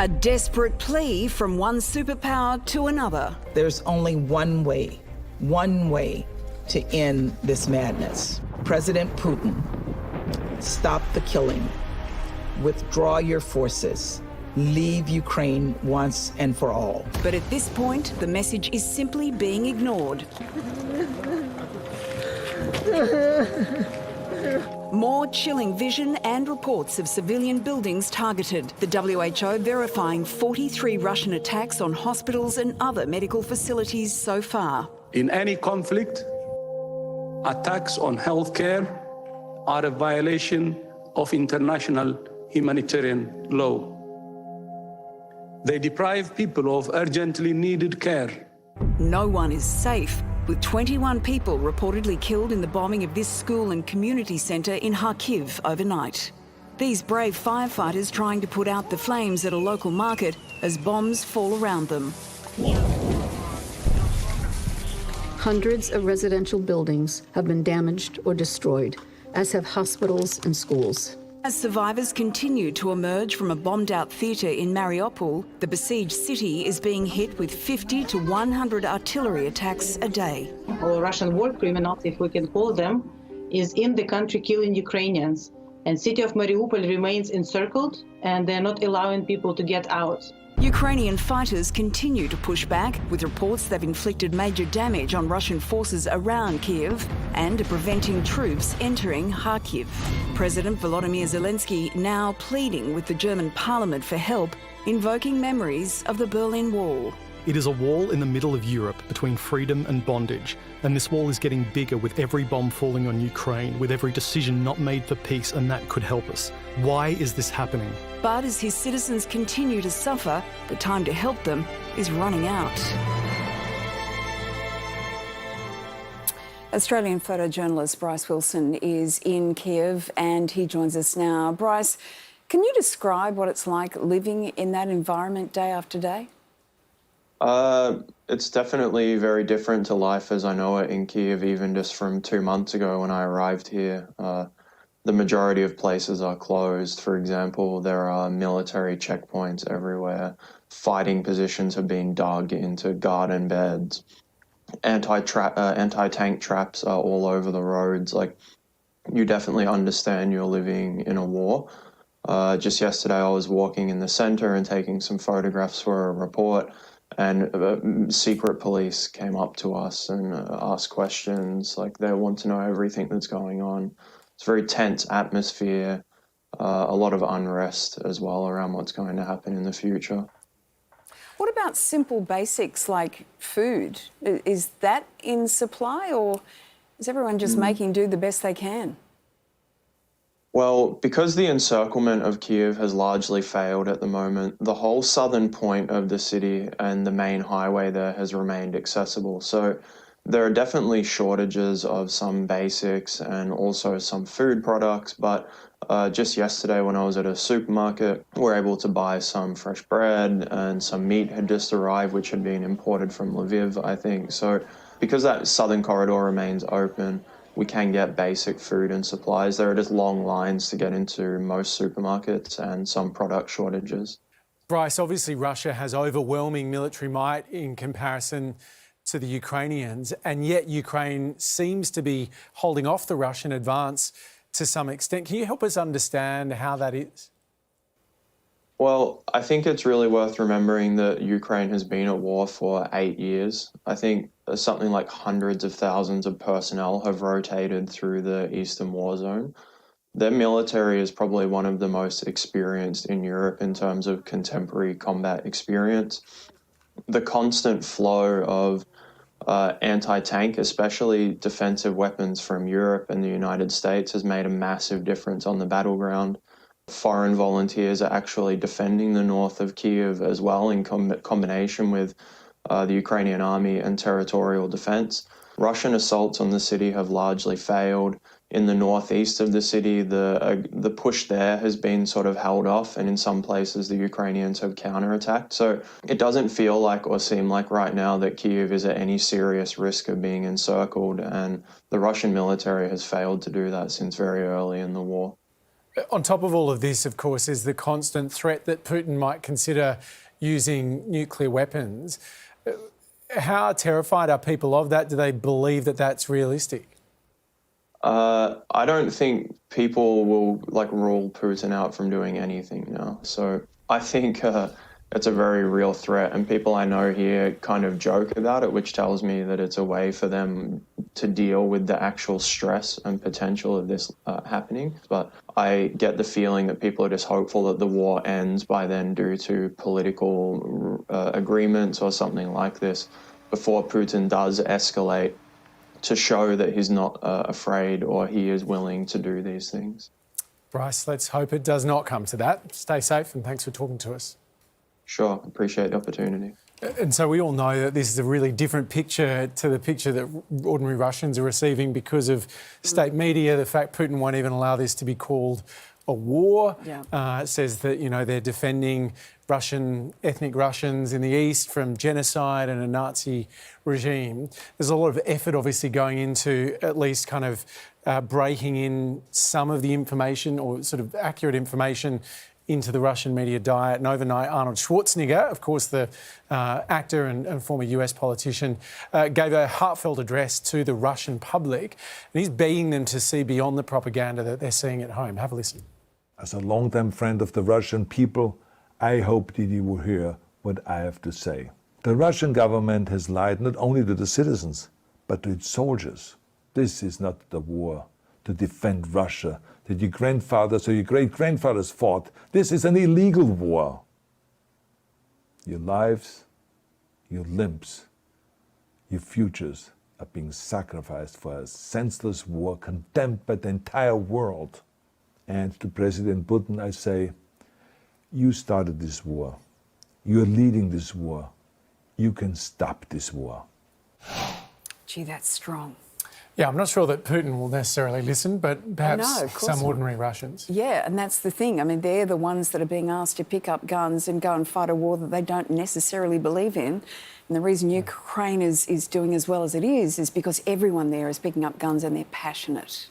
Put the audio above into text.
A desperate plea from one superpower to another. There's only one way to end this madness. President Putin, stop the killing. Withdraw your forces. Leave Ukraine once and for all. But at this point, the message is simply being ignored. More chilling vision and reports of civilian buildings targeted. The WHO verifying 43 Russian attacks on hospitals and other medical facilities so far. In any conflict, attacks on healthcare are a violation of international humanitarian law. They deprive people of urgently needed care. No one is safe, with 21 people reportedly killed in the bombing of this school and community centre in Kyiv overnight. These brave firefighters trying to put out the flames at a local market as bombs fall around them. Hundreds of residential buildings have been damaged or destroyed, as have hospitals and schools. As survivors continue to emerge from a bombed-out theatre in Mariupol, the besieged city is being hit with 50 to 100 artillery attacks a day. All Russian war criminals, if we can call them, is in the country killing Ukrainians. And city of Mariupol remains encircled, and they're not allowing people to get out. Ukrainian fighters continue to push back, with reports they've inflicted major damage on Russian forces around Kyiv and are preventing troops entering Kharkiv. President Volodymyr Zelensky now pleading with the German parliament for help, invoking memories of the Berlin Wall. It is a wall in the middle of Europe between freedom and bondage, and this wall is getting bigger with every bomb falling on Ukraine, with every decision not made for peace, and that could help us. Why is this happening? But as his citizens continue to suffer, the time to help them is running out. Australian photojournalist Bryce Wilson is in Kyiv and he joins us now. Bryce, can you describe what it's like living in that environment day after day? It's definitely very different to life as I know it in Kyiv, even just from 2 months ago when I arrived here. The majority of places are closed. For example, there are military checkpoints everywhere. Fighting positions have been dug into garden beds. Anti-tank traps are all over the roads. Like, you definitely understand you're living in a war. Just yesterday I was walking in the center and taking some photographs for a report, and secret police came up to us and asked questions. Like, they want to know everything that's going on. It's a very tense atmosphere, a lot of unrest as well around what's going to happen in the future. What about simple basics like food? Is that in supply, or is everyone just making do the best they can? Well, because the encirclement of Kyiv has largely failed at the moment, the whole southern point of the city and the main highway there has remained accessible. So there are definitely shortages of some basics and also some food products, but just yesterday when I was at a supermarket, we were able to buy some fresh bread, and some meat had just arrived, which had been imported from Lviv, I think. So because that southern corridor remains open, we can get basic food and supplies. There are just long lines to get into most supermarkets and some product shortages. Bryce, obviously Russia has overwhelming military might in comparison to the Ukrainians, and yet Ukraine seems to be holding off the Russian advance to some extent. Can you help us understand how that is? Well, I think it's really worth remembering that Ukraine has been at war for 8 years. I think something like hundreds of thousands of personnel have rotated through the Eastern war zone. Their military is probably one of the most experienced in Europe in terms of contemporary combat experience. The constant flow of anti-tank, especially defensive weapons from Europe and the United States, has made a massive difference on the battleground. Foreign volunteers are actually defending the north of Kyiv as well in combination with the Ukrainian army and territorial defense. Russian assaults on the city have largely failed. In the northeast of the city, the push there has been sort of held off, and in some places the Ukrainians have counterattacked. So it doesn't feel like or seem like right now that Kyiv is at any serious risk of being encircled, and the Russian military has failed to do that since very early in the war. On top of all of this, of course, is the constant threat that Putin might consider using nuclear weapons. How terrified are people of that? Do they believe that that's realistic? I don't think people will rule Putin out from doing anything now. So I think it's a very real threat, and people I know here kind of joke about it, which tells me that it's a way for them to deal with the actual stress and potential of this happening. But I get the feeling that people are just hopeful that the war ends by then due to political agreements or something like this before Putin does escalate, to show that he's not afraid or he is willing to do these things. Bryce, let's hope it does not come to that. Stay safe and thanks for talking to us. Sure, appreciate the opportunity. And so we all know that this is a really different picture to the picture that ordinary Russians are receiving because of state media, the fact Putin won't even allow this to be called a war. It says that, they're defending ethnic Russians in the East from genocide and a Nazi regime. There's a lot of effort obviously going into at least kind of breaking in some of the information or sort of accurate information into the Russian media diet. And overnight, Arnold Schwarzenegger, of course, the actor and former US politician, gave a heartfelt address to the Russian public. And he's begging them to see beyond the propaganda that they're seeing at home. Have a listen. As a longtime friend of the Russian people, I hope that you will hear what I have to say. The Russian government has lied not only to the citizens, but to its soldiers. This is not the war to defend Russia that your grandfathers or your great-grandfathers fought. This is an illegal war. Your lives, your limbs, your futures are being sacrificed for a senseless war condemned by the entire world. And to President Putin, I say, you started this war. You're leading this war. You can stop this war. Gee, that's strong. Yeah, I'm not sure that Putin will necessarily listen, but perhaps some ordinary Russians. Yeah, and that's the thing. I mean, they're the ones that are being asked to pick up guns and go and fight a war that they don't necessarily believe in. And the reason Ukraine is doing as well as it is because everyone there is picking up guns and they're passionate.